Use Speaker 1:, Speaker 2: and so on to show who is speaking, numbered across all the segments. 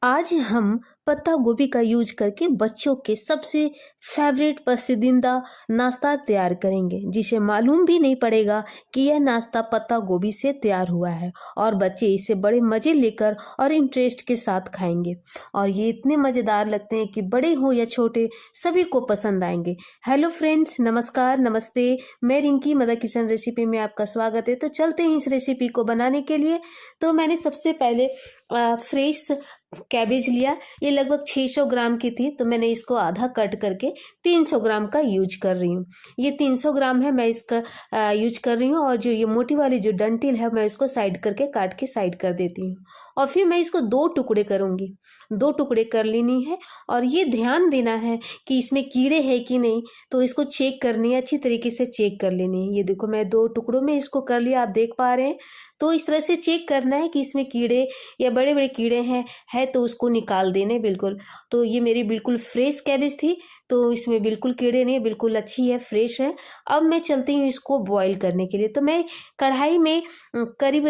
Speaker 1: आज हम पत्ता गोभी का यूज करके बच्चों के सबसे फेवरेट पसंदीदा नाश्ता तैयार करेंगे, जिसे मालूम भी नहीं पड़ेगा कि यह नाश्ता पत्ता गोभी से तैयार हुआ है और बच्चे इसे बड़े मज़े लेकर और इंटरेस्ट के साथ खाएंगे। और ये इतने मज़ेदार लगते हैं कि बड़े हो या छोटे सभी को पसंद आएंगे। हेलो फ्रेंड्स, नमस्कार, नमस्ते। मैं रिंकी मदर किचन रेसिपी में आपका स्वागत है। तो चलते हैं इस रेसिपी को बनाने के लिए। तो मैंने सबसे पहले फ्रेश कैबेज लिया। ये लगभग 600 ग्राम की थी, तो मैंने इसको आधा कट करके 300 ग्राम का यूज कर रही हूँ। ये 300 ग्राम है, मैं इसका यूज कर रही हूँ। और जो ये मोटी वाली जो डंठल है, मैं इसको साइड करके काट के साइड कर देती हूँ। और फिर मैं इसको 2 टुकड़े करूँगी, 2 टुकड़े कर लेनी है। और ये ध्यान देना है कि इसमें कीड़े हैं कि नहीं, तो इसको चेक करनी है, अच्छी तरीके से चेक कर लेनी है। ये देखो, मैं 2 टुकड़ों में इसको कर लिया, आप देख पा रहे हैं। तो इस तरह से चेक करना है कि इसमें कीड़े या बड़े बड़े कीड़े हैं तो उसको निकाल देने बिल्कुल। तो ये मेरी बिल्कुल फ्रेश कैबेज थी, तो इसमें बिल्कुल कीड़े नहीं, बिल्कुल अच्छी है, फ्रेश है। अब मैं चलती हूँ इसको बॉईल करने के लिए। तो मैं कढ़ाई में करीब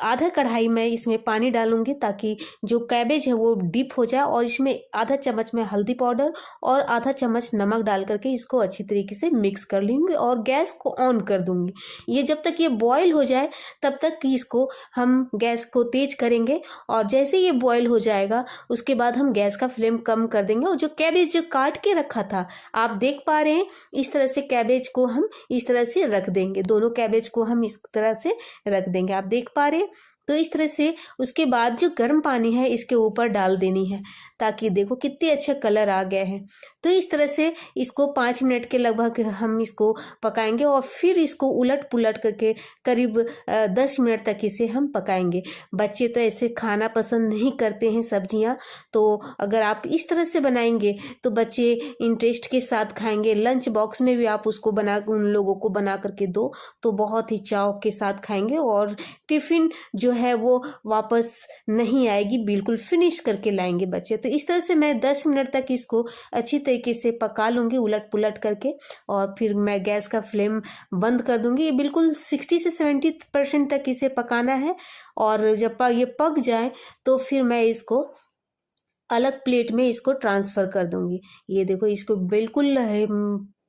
Speaker 1: आधा कढ़ाई में इसमें पानी डालूंगी, ताकि जो कैबेज है वो डीप हो जाए। और इसमें आधा चम्मच में हल्दी पाउडर और आधा चम्मच नमक डाल करके इसको अच्छी तरीके से मिक्स कर लूँगी और गैस को ऑन कर दूँगी। ये जब तक ये बॉयल हो जाए तब तक कि इसको हम गैस को तेज करेंगे। और जैसे ये बॉयल हो जाएगा उसके बाद हम गैस का फ्लेम कम कर देंगे। और जो कैबेज जो काट के रखा था, आप देख पा रहे हैं, इस तरह से कैबेज को हम इस तरह से रख देंगे। दोनों कैबेज को हम इस तरह से रख देंगे, आप देख पा रहे हैं। तो इस तरह से उसके बाद जो गर्म पानी है इसके ऊपर डाल देनी है, ताकि देखो कितने अच्छे कलर आ गए हैं। तो इस तरह से इसको 5 मिनट के लगभग हम इसको पकाएंगे। और फिर इसको उलट पुलट करके करीब 10 मिनट तक इसे हम पकाएंगे। बच्चे तो ऐसे खाना पसंद नहीं करते हैं सब्जियां, तो अगर आप इस तरह से बनाएंगे तो बच्चे इंटरेस्ट के साथ खाएंगे। लंच बॉक्स में भी आप उसको बना उन लोगों को बना करके दो तो बहुत ही चाव के साथ खाएंगे। और टिफ़िन जो है वो वापस नहीं आएगी, बिल्कुल फिनिश करके लाएंगे बच्चे। तो इस तरह से मैं 10 मिनट तक इसको अच्छी तरीके से पका लूँगी उलट पुलट करके। और फिर मैं गैस का फ्लेम बंद कर दूँगी। ये बिल्कुल 60 से 70% तक इसे पकाना है। और जब ये पक जाए तो फिर मैं इसको अलग प्लेट में इसको ट्रांसफ़र कर दूँगी। ये देखो, इसको बिल्कुल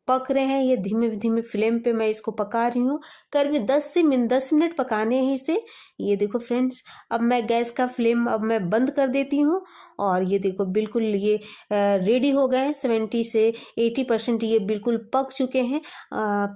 Speaker 1: पक रहे हैं, ये धीमे धीमे फ्लेम पे मैं इसको पका रही हूँ। करीब 10 मिनट पकाने हैं इसे। ये देखो फ्रेंड्स, अब मैं गैस का फ्लेम अब मैं बंद कर देती हूँ। और ये देखो बिल्कुल ये रेडी हो गए, 70 से 80% ये बिल्कुल पक चुके हैं।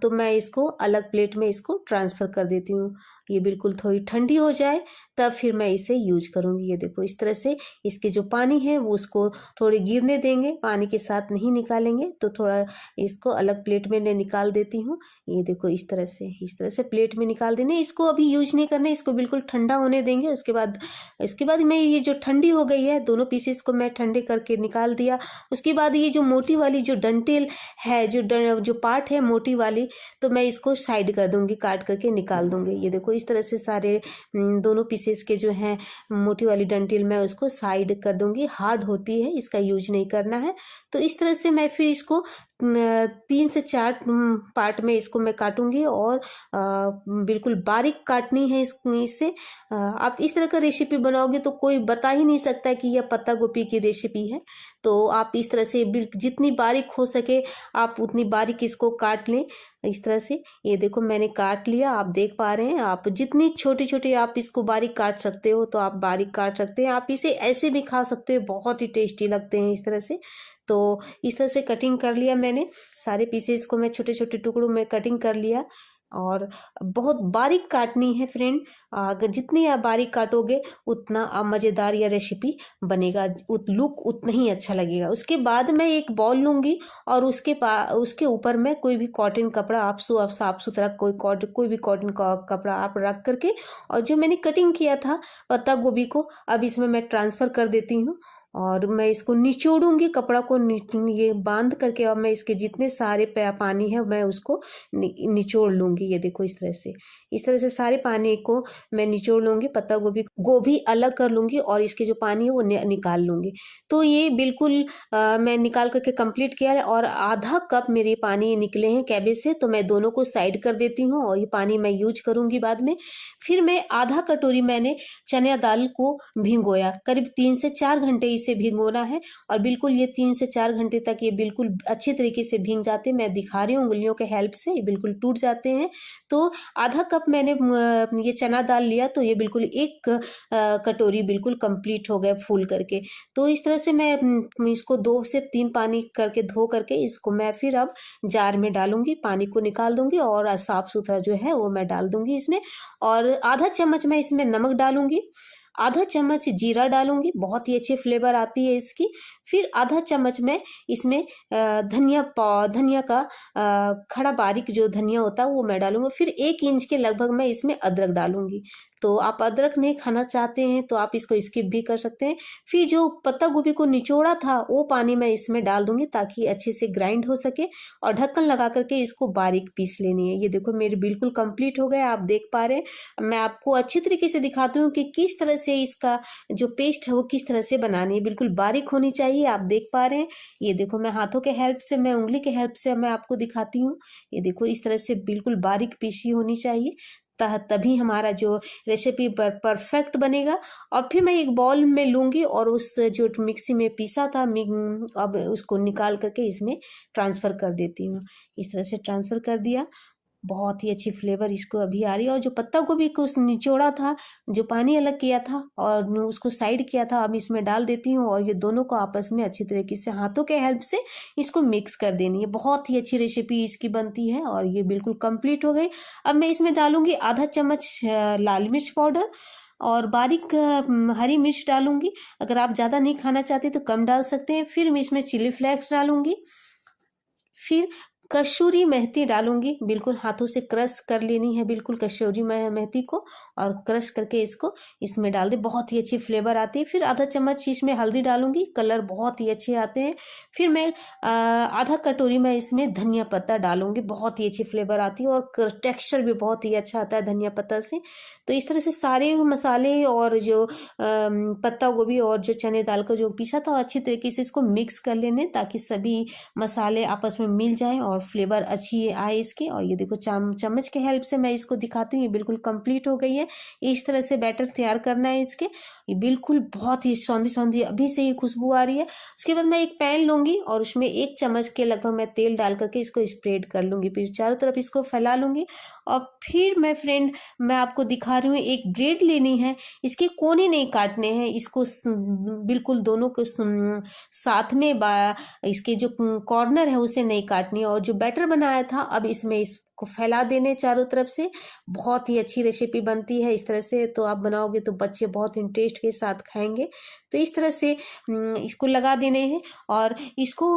Speaker 1: तो मैं इसको अलग प्लेट में इसको ट्रांसफ़र कर देती हूँ। ये बिल्कुल थोड़ी ठंडी हो जाए तब फिर मैं इसे यूज करूँगी। ये देखो, इस तरह से इसके जो पानी है वो उसको थोड़े गिरने देंगे, पानी के साथ नहीं निकालेंगे। तो थोड़ा इसको अलग प्लेट में मैं निकाल देती हूँ। ये देखो, इस तरह से प्लेट में निकाल देने। इसको अभी यूज नहीं करना, इसको बिल्कुल ठंडा होने देंगे। उसके बाद मैं ये जो ठंडी हो गई है, दोनों पीसेस को मैं ठंडे करके निकाल दिया। उसके बाद ये जो मोटी वाली जो डंठल है, जो पार्ट है मोटी वाली, तो मैं इसको साइड कर दूंगी, काट करके निकाल दूंगी। ये देखो, इस तरह से सारे दोनों पीसेस के जो है मोटी वाली डंठल मैं उसको साइड कर दूंगी। हार्ड होती है, इसका यूज नहीं करना है। तो इस तरह से मैं फिर इसको 3 से 4 पार्ट में इसको मैं काटूंगी। और बिल्कुल बारीक काटनी है इसे। आप इस तरह का रेसिपी बनाओगे तो कोई बता ही नहीं सकता कि यह पत्ता गोभी की रेसिपी है। तो आप इस तरह से जितनी बारीक हो सके आप उतनी बारीक इसको काट लें, इस तरह से। ये देखो, मैंने काट लिया, आप देख पा रहे हैं। आप जितनी छोटी छोटी आप इसको बारीक काट सकते हो तो आप बारीक काट सकते हैं। आप इसे ऐसे भी खा सकते हो, बहुत ही टेस्टी लगते हैं इस तरह से। तो इस तरह से कटिंग कर लिया मैंने, सारे पीसेस को मैं छोटे छोटे टुकड़ों में कटिंग कर लिया। और बहुत बारीक काटनी है फ्रेंड, अगर जितनी आप बारीक काटोगे उतना आप मज़ेदार या रेसिपी बनेगा, लुक उतना ही अच्छा लगेगा। उसके बाद मैं एक बॉल लूँगी और उसके ऊपर मैं कोई भी कॉटन कपड़ा, आप साफ सुथरा कोई भी कॉटन का कपड़ा आप रख करके, और जो मैंने कटिंग किया था पत्ता गोभी को, अब इसमें मैं ट्रांसफ़र कर देती हूँ। और मैं इसको निचोड़ूंगी, कपड़ा को ये बांध करके, और मैं इसके जितने सारे पानी है मैं उसको निचोड़ लूंगी। ये देखो इस तरह से सारे पानी को मैं निचोड़ लूंगी, पत्ता गोभी अलग कर लूंगी और इसके जो पानी है वो निकाल लूंगी। तो ये बिल्कुल मैं निकाल करके कंप्लीट किया है, और आधा कप मेरे पानी निकले हैं कैबेज से, तो मैं दोनों को साइड कर देती हूँ और ये पानी मैं यूज करूंगी बाद में। फिर मैं आधा कटोरी मैंने चना दाल को भिगोया, करीब 3 से 4 घंटे इसे भिगोना है, और बिल्कुल ये 3 से 4 घंटे तक ये बिल्कुल अच्छी तरीके से भीग जाते हैं। मैं दिखा रही हूँ उंगलियों के हेल्प से, ये बिल्कुल टूट जाते हैं। तो आधा कप मैंने ये चना दाल लिया, तो ये बिल्कुल एक कटोरी बिल्कुल कंप्लीट हो गया फूल करके। तो इस तरह से मैं इसको 2 से 3 पानी करके धो करके इसको मैं फिर अब जार में डालूंगी, पानी को निकाल दूंगी और साफ सुथरा जो है वो मैं डाल दूंगी इसमें। और आधा चम्मच मैं इसमें नमक डालूंगी, आधा चम्मच जीरा डालूंगी, बहुत ही अच्छी फ्लेवर आती है इसकी। फिर आधा चम्मच मैं इसमें धनिया का खड़ा बारीक जो धनिया होता है वो मैं डालूंगी। फिर 1 इंच के लगभग मैं इसमें अदरक डालूंगी। तो आप अदरक नहीं खाना चाहते हैं तो आप इसको स्किप भी कर सकते हैं। फिर जो पत्ता गोभी को निचोड़ा था वो पानी मैं इसमें डाल दूंगी ताकि अच्छे से ग्राइंड हो सके, और ढक्कन लगा करके इसको बारीक पीस लेनी है। ये देखो मेरे बिल्कुल कंप्लीट हो गया, आप देख पा रहे हैं। मैं आपको अच्छी तरीके से दिखाती हूँ कि किस तरह से इसका जो पेस्ट है वो किस तरह से बनानी है, बिल्कुल बारीक होनी चाहिए। आप देख पा रहे हैं, ये देखो मैं हाथों के हेल्प से, मैं उंगली के हेल्प से मैं आपको दिखाती हूँ। ये देखो इस तरह से बिल्कुल बारीक पीसी होनी चाहिए, तभी हमारा जो रेसिपी परफेक्ट बनेगा। और फिर मैं एक बाउल में लूंगी और उस जो मिक्सी में पीसा था अब उसको निकाल करके इसमें ट्रांसफ़र कर देती हूँ। इस तरह से ट्रांसफ़र कर दिया, बहुत ही अच्छी फ्लेवर इसको अभी आ रही है। और जो पत्ता गोभी को निचोड़ा था, जो पानी अलग किया था और उसको साइड किया था, अब इसमें डाल देती हूँ और ये दोनों को आपस में अच्छी तरीके से हाथों के हेल्प से इसको मिक्स कर देनी है। बहुत ही अच्छी रेसिपी इसकी बनती है और ये बिल्कुल कंप्लीट हो गई। अब मैं इसमें डालूंगी आधा चम्मच लाल मिर्च पाउडर और बारीक हरी मिर्च डालूंगी। अगर आप ज़्यादा नहीं खाना चाहते तो कम डाल सकते हैं। फिर मैं इसमें चिली फ्लेक्स डालूंगी, फिर कसूरी मेथी डालूंगी, बिल्कुल हाथों से क्रश कर लेनी है बिल्कुल कसूरी मेथी को, और क्रश करके इसको इसमें डाल दे, बहुत ही अच्छी फ्लेवर आती है। फिर आधा चम्मच इसमें हल्दी डालूंगी, कलर बहुत ही अच्छे आते हैं। फिर मैं आधा कटोरी में इसमें धनिया पत्ता डालूंगी, बहुत ही अच्छी फ्लेवर आती है और टेक्स्चर भी बहुत ही अच्छा आता है धनिया पत्ता से। तो इस तरह से सारे मसाले और जो पत्ता गोभी और जो चने दाल का जो पीसा था अच्छी तरीके से इसको मिक्स कर लेने, ताकि सभी मसाले आपस में मिल जाएं और फ्लेवर अच्छी आए इसकी। और ये देखो चम्मच के हेल्प से मैं इसको दिखाती हूँ, ये बिल्कुल कंप्लीट हो गई है। इस तरह से बैटर तैयार करना है इसके, ये बिल्कुल बहुत ही सौंधी अभी से ही खुशबू आ रही है। उसके बाद मैं एक पैन लूंगी और उसमें 1 चम्मच के लगभग मैं तेल डाल करके इसको स्प्रेड कर लूंगी, फिर चारों तरफ इसको फैला लूंगी। और फिर मैं आपको दिखा रही हूँ, एक ब्रेड लेनी है, इसके कोने नहीं काटने हैं, इसको बिल्कुल दोनों को साथ में इसके जो कॉर्नर है उसे नहीं काटनी है। और जो बैटर बनाया था अब इसमें इसको फैला देने चारों तरफ से। बहुत ही अच्छी रेसिपी बनती है इस तरह से, तो आप बनाओगे तो बच्चे बहुत इंटरेस्ट के साथ खाएंगे। तो इस तरह से इसको लगा देने हैं, और इसको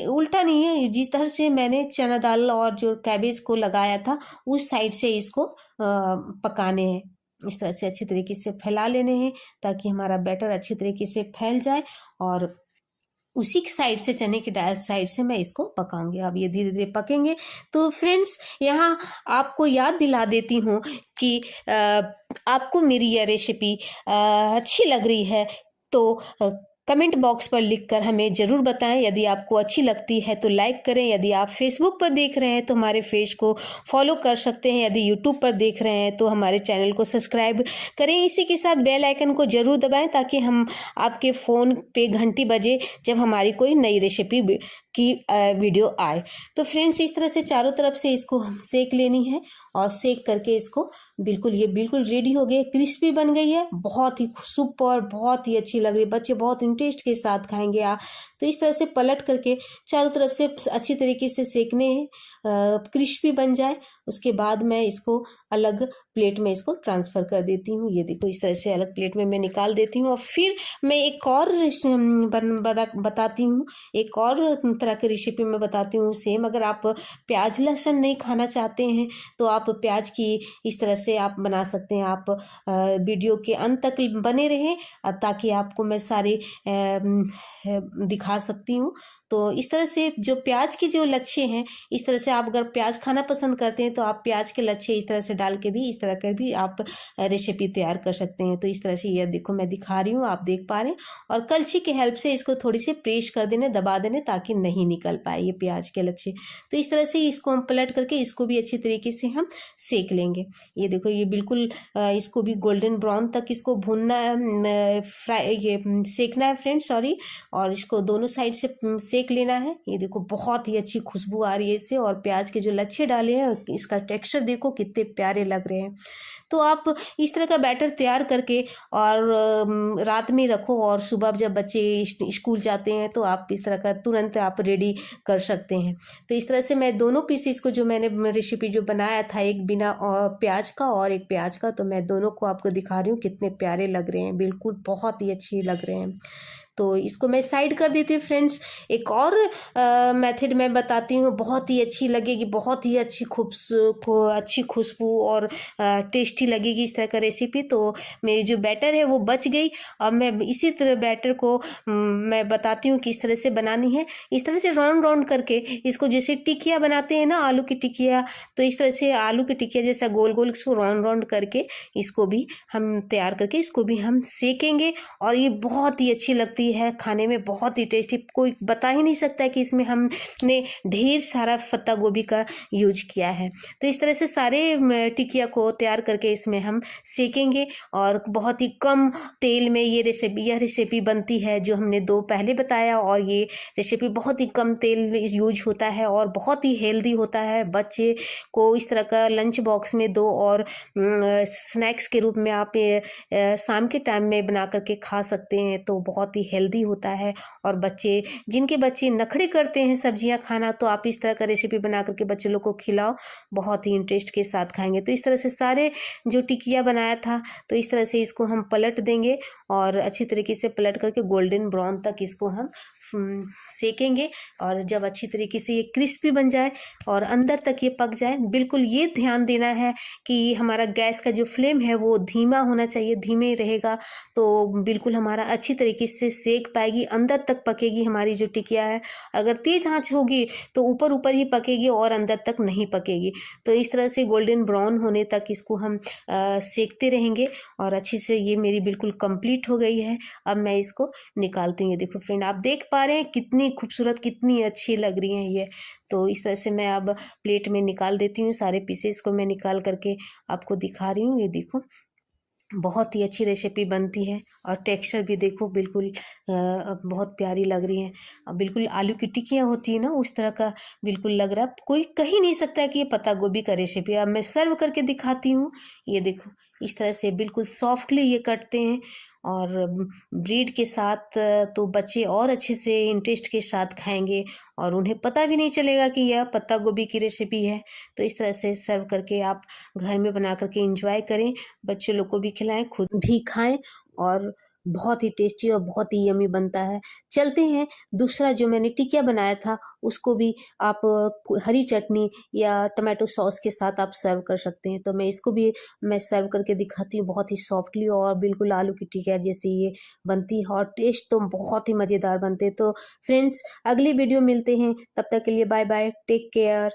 Speaker 1: उल्टा नहीं है, जिस तरह से मैंने चना दाल और जो कैबेज को लगाया था उस साइड से इसको पकाने हैं। इस तरह से अच्छी तरीके से फैला लेने हैं ताकि हमारा बैटर अच्छी तरीके से फैल जाए, और उसी साइड से चने की साइड से मैं इसको पकाऊंगी। अब ये धीरे धीरे पकेंगे। तो फ्रेंड्स, यहाँ आपको याद दिला देती हूँ कि आपको मेरी यह रेसिपी अच्छी लग रही है तो कमेंट बॉक्स पर लिखकर हमें ज़रूर बताएं। यदि आपको अच्छी लगती है तो लाइक करें। यदि आप फेसबुक पर देख रहे हैं तो हमारे पेज को फॉलो कर सकते हैं। यदि यूट्यूब पर देख रहे हैं तो हमारे चैनल को सब्सक्राइब करें। इसी के साथ बेल आइकन को ज़रूर दबाएं ताकि हम आपके फ़ोन पे घंटी बजे जब हमारी कोई नई रेसिपी की वीडियो आए। तो फ्रेंड्स, इस तरह से चारों तरफ से इसको हम सेक लेनी है, और सेक करके इसको ये बिल्कुल रेडी हो गई, क्रिस्पी बन गई है, बहुत ही सुपर, बहुत ही अच्छी लग रही है, बच्चे बहुत इंटरेस्ट के साथ खाएंगे आप। तो इस तरह से पलट करके चारों तरफ से अच्छी तरीके से सेकने हैं, क्रिस्पी बन जाए। उसके बाद मैं इसको अलग प्लेट में इसको ट्रांसफ़र कर देती हूँ। ये देखो इस तरह से अलग प्लेट में मैं निकाल देती हूँ। और फिर मैं एक और बताती हूँ, एक और तरह की रेसिपी मैं बताती हूँ सेम। अगर आप प्याज लहसुन नहीं खाना चाहते हैं तो आप प्याज की इस तरह से आप बना सकते हैं। आप वीडियो के अंत तक बने रहें ताकि आपको मैं सारे दिखा सकती हूँ। तो इस तरह से जो प्याज के जो लच्छे हैं, इस तरह से आप अगर प्याज खाना पसंद करते हैं तो आप प्याज के लच्छे इस तरह से डाल के भी इस तरह कर भी आप रेसिपी तैयार कर सकते हैं। तो इस तरह से ये देखो मैं दिखा रही हूँ, आप देख पा रहे हैं। और कलछी के हेल्प से इसको थोड़ी सी प्रेस कर देने, दबा देने ताकि नहीं निकल पाए ये प्याज के लच्छे। तो इस तरह से इसको हम पलट करके इसको भी अच्छी तरीके से हम सेक लेंगे। ये देखो ये बिल्कुल इसको भी गोल्डन ब्राउन तक इसको भूनना फ्राई ये सेकना है फ्रेंड्स, सॉरी। और इसको दोनों साइड से सेक लेना है। ये देखो बहुत ही अच्छी खुशबू आ रही है इससे। और प्याज के जो लच्छे डाले हैं इसका टेक्सचर देखो कितने प्यारे लग रहे हैं। तो आप इस तरह का बैटर तैयार करके और रात में रखो और सुबह जब बच्चे स्कूल जाते हैं तो आप इस तरह का तुरंत आप रेडी कर सकते हैं। तो इस तरह से मैं दोनों पीसेस को जो मैंने रेसिपी जो बनाया था, एक बिना प्याज का और एक प्याज का, तो मैं दोनों को आपको दिखा रही हूँ कितने प्यारे लग रहे हैं, बिल्कुल बहुत ही अच्छे लग रहे हैं। तो इसको मैं साइड कर देती हूँ फ्रेंड्स। एक और मेथड मैं बताती हूँ, बहुत ही अच्छी लगेगी, बहुत ही अच्छी अच्छी खुशबू और टेस्टी लगेगी इस तरह का रेसिपी। तो मेरी जो बैटर है वो बच गई। अब मैं इसी तरह बैटर को मैं बताती हूँ किस तरह से बनानी है। इस तरह से राउंड राउंड करके इसको, जैसे टिकिया बनाते हैं ना आलू की टिकिया, तो इस तरह से आलू की टिकिया जैसा गोल गोल इसको राउंड राउंड करके इसको भी हम तैयार करके इसको भी हम सेकेंगे। और ये बहुत ही अच्छी लगती है खाने में, बहुत ही टेस्टी। कोई बता ही नहीं सकता है कि इसमें हमने ढेर सारा पत्ता गोभी का यूज किया है। तो इस तरह से सारे टिकिया को तैयार करके इसमें हम सेकेंगे। और बहुत ही कम तेल में यह रेसिपी बनती है जो हमने दो पहले बताया। और ये रेसिपी बहुत ही कम तेल यूज होता है और बहुत ही हेल्दी होता है। बच्चे को इस तरह का लंच बॉक्स में दो और स्नैक्स के रूप में आप शाम के टाइम में बना करके खा सकते हैं। तो बहुत ही हेल्दी होता है। और जिनके बच्चे नखरे करते हैं सब्जियां खाना, तो आप इस तरह का रेसिपी बना करके बच्चे लोग को खिलाओ, बहुत ही इंटरेस्ट के साथ खाएंगे। तो इस तरह से सारे जो टिकिया बनाया था, तो इस तरह से इसको हम पलट देंगे और अच्छी तरीके से पलट करके गोल्डन ब्राउन तक इसको हम सेकेंगे। और जब अच्छी तरीके से ये क्रिस्पी बन जाए और अंदर तक ये पक जाए, बिल्कुल ये ध्यान देना है कि हमारा गैस का जो फ्लेम है वो धीमा होना चाहिए। धीमे रहेगा तो बिल्कुल हमारा अच्छी तरीके से सेक पाएगी, अंदर तक पकेगी हमारी जो टिकिया है। अगर तेज आंच होगी तो ऊपर ऊपर ही पकेगी और अंदर तक नहीं पकेगी। तो इस तरह से गोल्डन ब्राउन होने तक इसको हम सेकते रहेंगे। और अच्छी से ये मेरी बिल्कुल कंप्लीट हो गई है। अब मैं इसको निकालती हूँ। ये देखो फ्रेंड, आप देख पा रहे हैं कितनी खूबसूरत, कितनी अच्छी लग रही हैं ये। तो इस तरह से मैं अब प्लेट में निकाल देती हूँ। सारे पीसेस को मैं निकाल करके आपको दिखा रही हूँ। ये देखो बहुत ही अच्छी रेसिपी बनती है और टेक्सचर भी देखो बिल्कुल बहुत प्यारी लग रही है। बिल्कुल आलू की टिक्कियाँ होती है ना, उस तरह का बिल्कुल लग रहा है। कोई कह ही नहीं सकता है कि ये पत्ता गोभी का रेसिपी है। अब मैं सर्व करके दिखाती हूँ। ये देखो इस तरह से बिल्कुल सॉफ्टली ये कटते हैं और ब्रेड के साथ तो बच्चे और अच्छे से इंटरेस्ट के साथ खाएंगे और उन्हें पता भी नहीं चलेगा कि यह पत्ता गोभी की रेसिपी है। तो इस तरह से सर्व करके आप घर में बना करके एंजॉय करें, बच्चे लोग को भी खिलाएं, खुद भी खाएं। और बहुत ही टेस्टी और बहुत ही यमी बनता है। चलते हैं दूसरा जो मैंने टिकिया बनाया था उसको भी आप हरी चटनी या टमाटो सॉस के साथ आप सर्व कर सकते हैं। तो मैं इसको भी मैं सर्व करके दिखाती हूँ। बहुत ही सॉफ्टली और बिल्कुल आलू की टिकिया जैसी ये बनती है और टेस्ट तो बहुत ही मज़ेदार बनते हैं। तो फ्रेंड्स अगली वीडियो मिलते हैं, तब तक के लिए बाय बाय, टेक केयर।